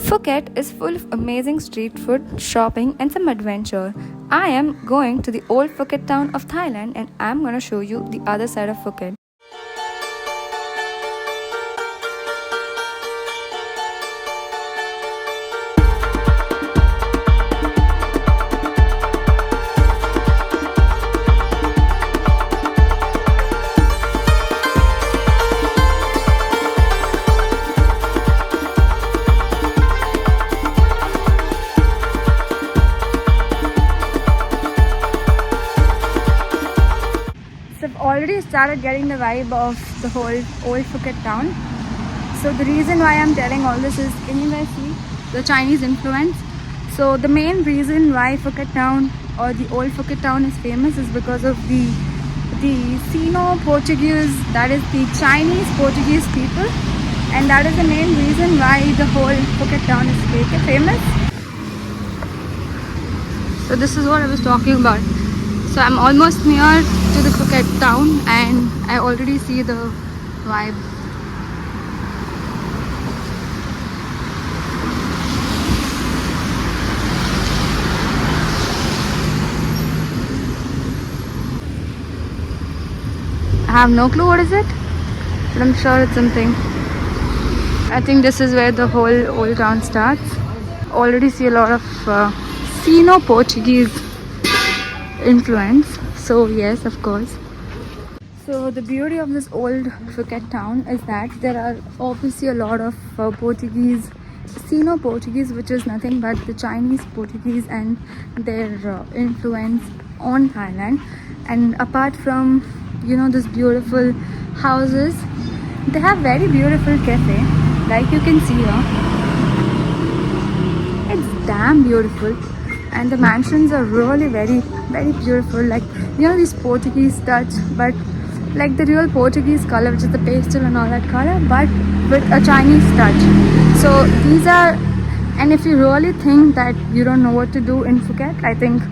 Phuket is full of amazing street food, shopping, and some adventure. I am going to the old Phuket town of Thailand and I'm gonna show you the other side of Phuket. So I've already started getting the vibe of the whole old Phuket town. So the reason why I'm telling all this is, can you guys see the Chinese influence? So the main reason why Phuket town or the old Phuket town is famous is because of the Sino-Portuguese, that is the Chinese Portuguese people, and that is the main reason why the whole Phuket town is famous. So this is what I was talking about. So I'm almost near to the Phuket town and I already see the vibe. I have no clue what is it, but I'm sure it's something. I think this is where the whole old town starts. Already see a lot of Sino-Portuguese influence, so yes, of course. So the beauty of this old Phuket town is that there are obviously a lot of Portuguese, Sino-Portuguese, which is nothing but the Chinese Portuguese and their influence on Thailand. And apart from, you know, this beautiful houses, they have very beautiful cafe, like you can see here. It's damn beautiful. And the mansions are really very beautiful, like, you know, this Portuguese touch, but like the real Portuguese color, which is the pastel and all that color, but with a Chinese touch. So these are, and if you really think that you don't know what to do in Phuket, I think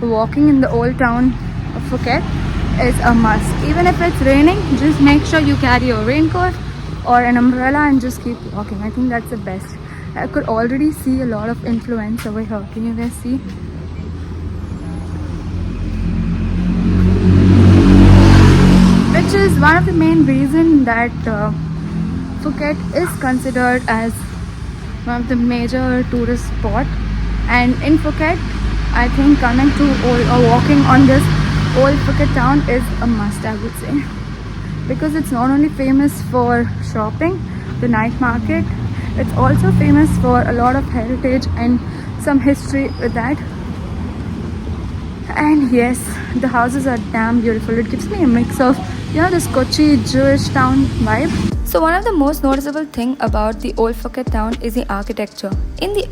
walking in the old town of Phuket is a must. Even if it's raining, just make sure you carry your raincoat or an umbrella and just keep walking. I think that's the best. I could already see a lot of influence over here. Can you guys see? Which is one of the main reasons that Phuket is considered as one of the major tourist spot. And in Phuket, I think coming to or walking on this old Phuket town is a must, I would say, because it's not only famous for shopping, the night market. It's also famous for a lot of heritage and some history with that. And yes, the houses are damn beautiful. It gives me a mix of, you know, this Kochi Jewish town vibe. So one of the most noticeable thing about the old Phuket town is the architecture. In the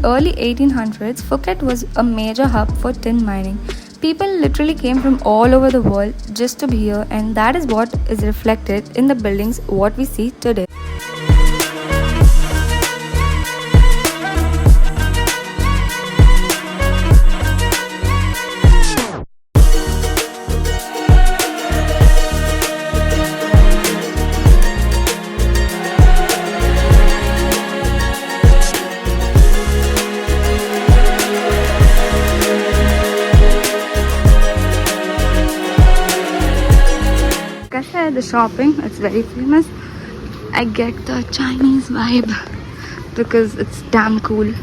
early 1800s, Phuket was a major hub for tin mining. People literally came from all over the world just to be here, and that is what is reflected in the buildings what we see today. The shopping, it's very famous. I get the Chinese vibe because it's damn cool.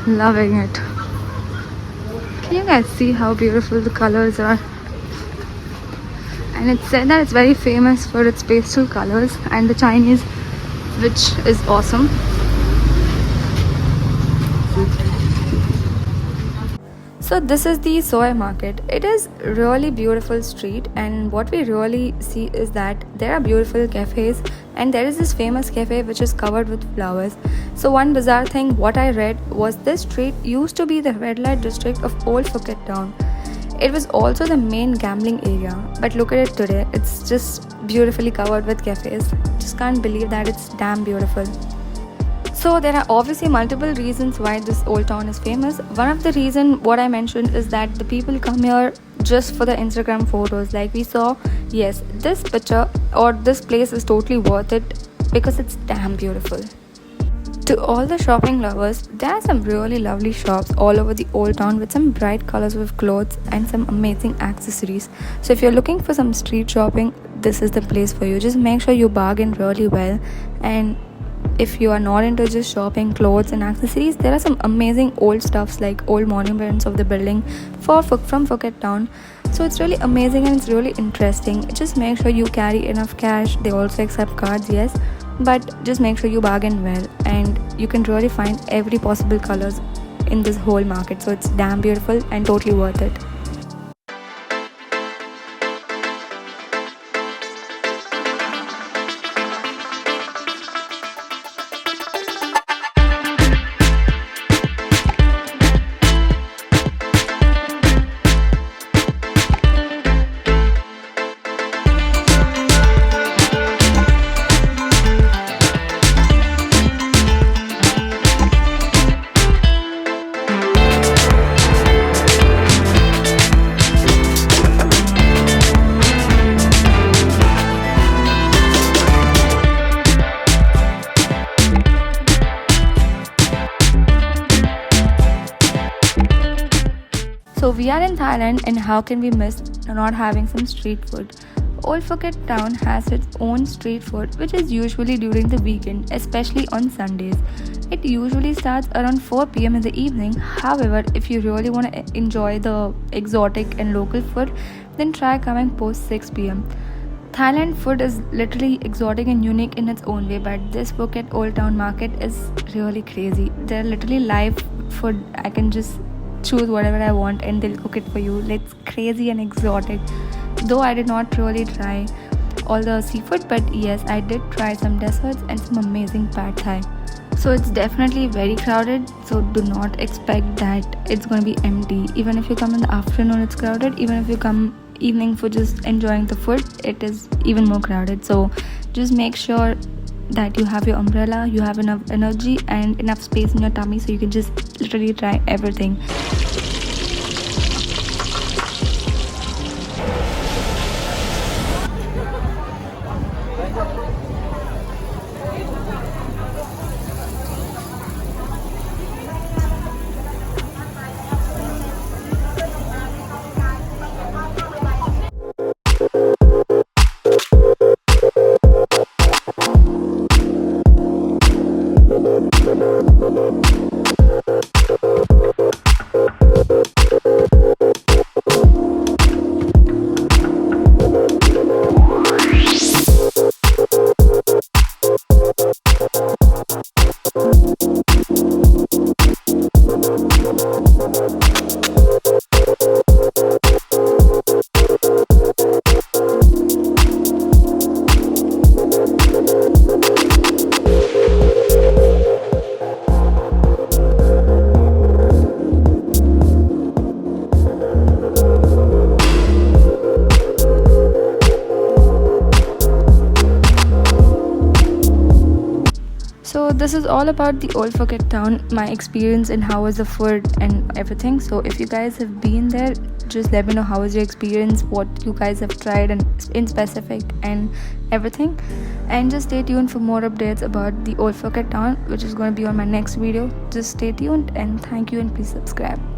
Loving it. Can you guys see how beautiful the colors are? And it's said that it's very famous for its pastel colors and the Chinese, which is awesome. So this is the soy market. It is really beautiful street, and what we really see is that there are beautiful cafes, and there is this famous cafe which is covered with flowers. So one bizarre thing what I read was this street used to be the red light district of old Phuket town. It was also the main gambling area, but look at it today. It's just beautifully covered with cafes. Just can't believe that it's damn beautiful. So there are obviously multiple reasons why this old town is famous. One of the reasons what I mentioned is that the people come here just for the Instagram photos. Like we saw, yes, this picture or this place is totally worth it because it's damn beautiful. To all the shopping lovers, there are some really lovely shops all over the old town with some bright colors of clothes and some amazing accessories. So if you're looking for some street shopping, this is the place for you. Just make sure you bargain really well. And if you are not into just shopping clothes and accessories, there are some amazing old stuffs like old monuments of the building from Phuket town. So it's really amazing and it's really interesting. Just make sure you carry enough cash. They also accept cards, yes, but just make sure you bargain well, and you can really find every possible colors in this whole market. So it's damn beautiful and totally worth it. So we are in Thailand, and how can we miss not having some street food? Old Phuket town has its own street food, which is usually during the weekend, especially on Sundays. It usually starts around 4 p.m. in the evening. However, if you really want to enjoy the exotic and local food, then try coming post 6 p.m. Thailand food is literally exotic and unique in its own way, but this Phuket Old Town market is really crazy. They're literally live food. I can just choose whatever I want and they'll cook it for you. It's crazy and exotic. Though I did not really try all the seafood, but yes, I did try some desserts and some amazing pad thai. So it's definitely very crowded, so do not expect that it's going to be empty. Even if you come in the afternoon, it's crowded. Even if you come evening for just enjoying the food, it is even more crowded. So just make sure that you have your umbrella, you have enough energy and enough space in your tummy so you can just literally try everything. So this is all about the old Phuket town, my experience and how was the food and everything. So if you guys have been there, just let me know how was your experience, what you guys have tried and in specific and everything. And just stay tuned for more updates about the old Phuket town, which is going to be on my next video. Just stay tuned and thank you and please subscribe.